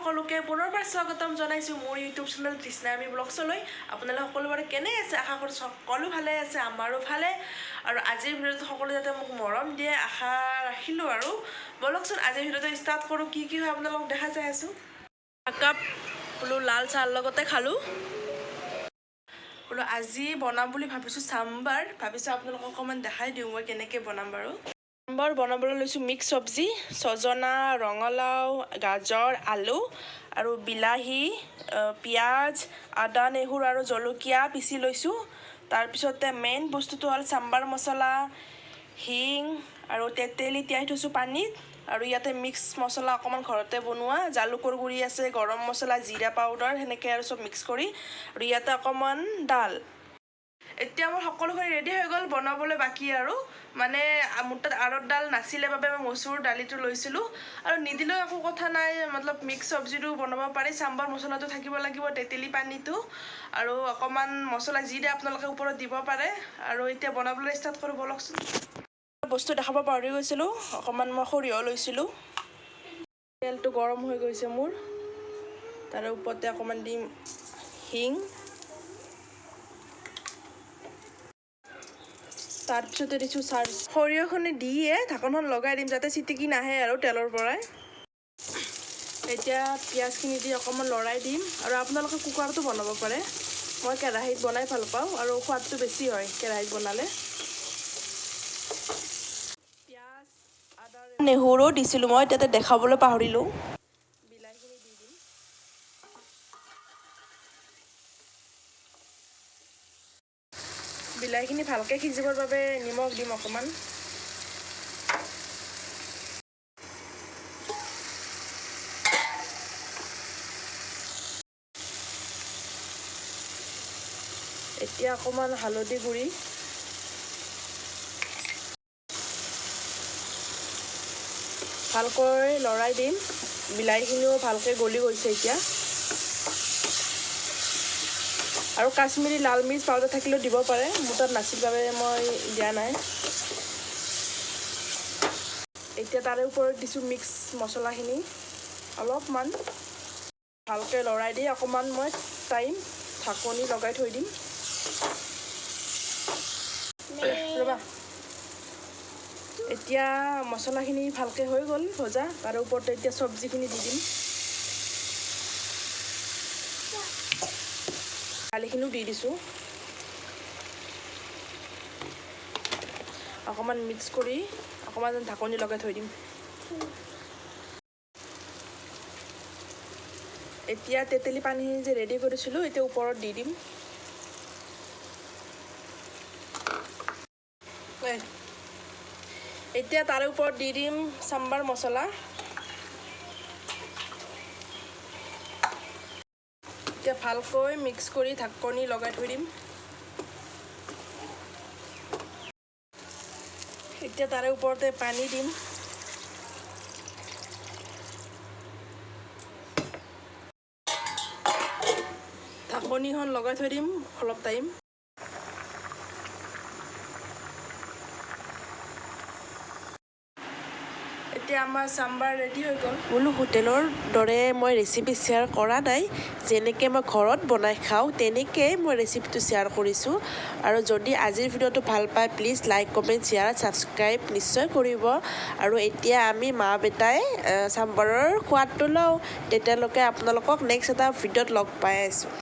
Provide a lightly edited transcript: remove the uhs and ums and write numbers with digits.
সকলোকে পুনৰবাৰ স্বাগতম জনাইছোঁ মোৰ ইউটিউব চেনেল তৃষ্ণা আমি ব্লগছলৈ। আপোনালোক সকলোবাৰে কেনে আছে? আশা কৰিছোঁ সকলো ভালে আছে, আমাৰো ভালে। আৰু আজিৰ ভিডিঅ'টো সকলোৱে যাতে মোক মৰম দিয়ে আশা ৰাখিলোঁ। আৰু বলকচোন আজিৰ ভিডিঅ'টো ষ্টাৰ্ট কৰোঁ। কি হয় আপোনালোকক দেখা যাই আছোঁ। একাপ বোলো লাল চাহৰ লগতে খালোঁ। বোলো আজি বনাম বুলি ভাবিছোঁ চাম্বাৰ। ভাবিছোঁ আপোনালোকক অকণমান দেখাই দিওঁ মই কেনেকৈ বনাম বাৰু। চাম্বাৰ বনাবলৈ লৈছোঁ মিক্স চব্জি, ছজনা, ৰঙালাও, গাজৰ, আলু আৰু বিলাহী, পিঁয়াজ, আদা, নহৰু আৰু জলকীয়া পিচি লৈছোঁ। তাৰপিছতে মেইন বস্তুটো হ'ল চাম্বাৰ মছলা, হিং আৰু তেতেলী তিয়াই থৈছোঁ পানীত। আৰু ইয়াতে মিক্স মছলা অকণমান ঘৰতে বনোৱা, জালুকৰ গুড়ি আছে, গৰম মছলা, জিৰা পাউডাৰ সেনেকৈ আৰু চব মিক্স কৰি। আৰু ইয়াতে অকণমান ডাল। এতিয়া মোৰ সকলোখিনি ৰেডি হৈ গ'ল, বনাবলৈ বাকী আৰু মানে মোৰ তাত আৰৱ ডাল নাছিলে বাবে মই মচুৰ দালিটো লৈছিলোঁ। আৰু নিদিলেও একো কথা নাই, মতলব মিক্স চব্জিটো বনাব পাৰি। চাম্বাৰ মছলাটো থাকিব লাগিব, তেতেলী পানীটো আৰু অকণমান মছলা যি দিয়ে আপোনালোকে ওপৰত দিব পাৰে। আৰু এতিয়া বনাবলৈ ষ্টাৰ্ট কৰোঁ বলকচোন। বস্তু দেখাব পাহৰি গৈছিলোঁ, অকণমান মই সৰিয়হ লৈছিলোঁ। তেলটো গৰম হৈ গৈছে মোৰ, তাৰে ওপৰতে অকণমান দিম হিং। তাৰপিছতে দিছোঁ সৰিয়হখিনি দিয়ে ঢাকনখন লগাই দিম যাতে চিটিকি নাহে আৰু তেলৰ পৰাই। এতিয়া পিঁয়াজখিনি দি অকণমান লৰাই দিম। আৰু আপোনালোকে কুকাৰতো বনাব পাৰে, মই কেৰাহীত বনাই ভাল পাওঁ আৰু সোৱাদটো বেছি হয় কেৰাহীত বনালে। পিঁয়াজ, আদা, নহৰু দিছিলোঁ মই, তাতে দেখাবলৈ পাহৰিলোঁ। বিলাহীখিনি দি দিম। বিলাহীখিনি ভালকৈ সিজিবৰ বাবে নিমখ দিম অকণমান। এতিয়া অকণমান হালধি গুড়ি, ভালকৈ লৰাই দিম। বিলাহীখিনিও ভালকৈ গলি গৈছে এতিয়া। আৰু কাশ্মীৰী লাল মিৰ্চ পাউডাৰ থাকিলেও দিব পাৰে, মোৰ তাত নাছিল বাবে মই দিয়া নাই। এতিয়া তাৰে ওপৰত দিছোঁ মিক্স মছলাখিনি অলপমান। ভালকৈ লৰাই দি অকণমান মই টাইম ঢাকনি লগাই থৈ দিম। ৰ'বা, এতিয়া মছলাখিনি ভালকৈ হৈ গ'ল ভজা, তাৰে ওপৰতে এতিয়া চব্জিখিনি দি দিম। দালিখিনিও দি দিছোঁ। অকণমান মিক্স কৰি অকণমান ঢাকনি লগাই থৈ দিম। এতিয়া তেতেলী পানীখিনি যে ৰেডি কৰিছিলোঁ এতিয়া ওপৰত দি দিম। এতিয়া তাৰে ওপৰত দি দিম চাম্বাৰ মছলা। এতিয়া ভালকৈ মিক্স কৰি ঢাকনি লগাই থৈ দিম। এতিয়া তাৰে ওপৰতে পানী দিম। ঢাকনিখন লগাই থৈ দিম অলপ টাইম। এতিয়া আমাৰ চাম্বাৰ ৰেডি হৈ গ'ল। বোলো হোটেলৰ দৰে মই ৰেচিপি শ্বেয়াৰ কৰা নাই, যেনেকৈ মই ঘৰত বনাই খাওঁ তেনেকৈ মই ৰেচিপিটো শ্বেয়াৰ কৰিছোঁ। আৰু যদি আজিৰ ভিডিঅ'টো ভাল পায় please like, comment, share, subscribe নিশ্চয় কৰিব। আৰু এতিয়া আমি মা বেটাই চাম্বাৰৰ সোৱাদটো লওঁ। তেতিয়ালৈকে আপোনালোকক নেক্সট এটা ভিডিঅ'ত লগ পাই আছোঁ।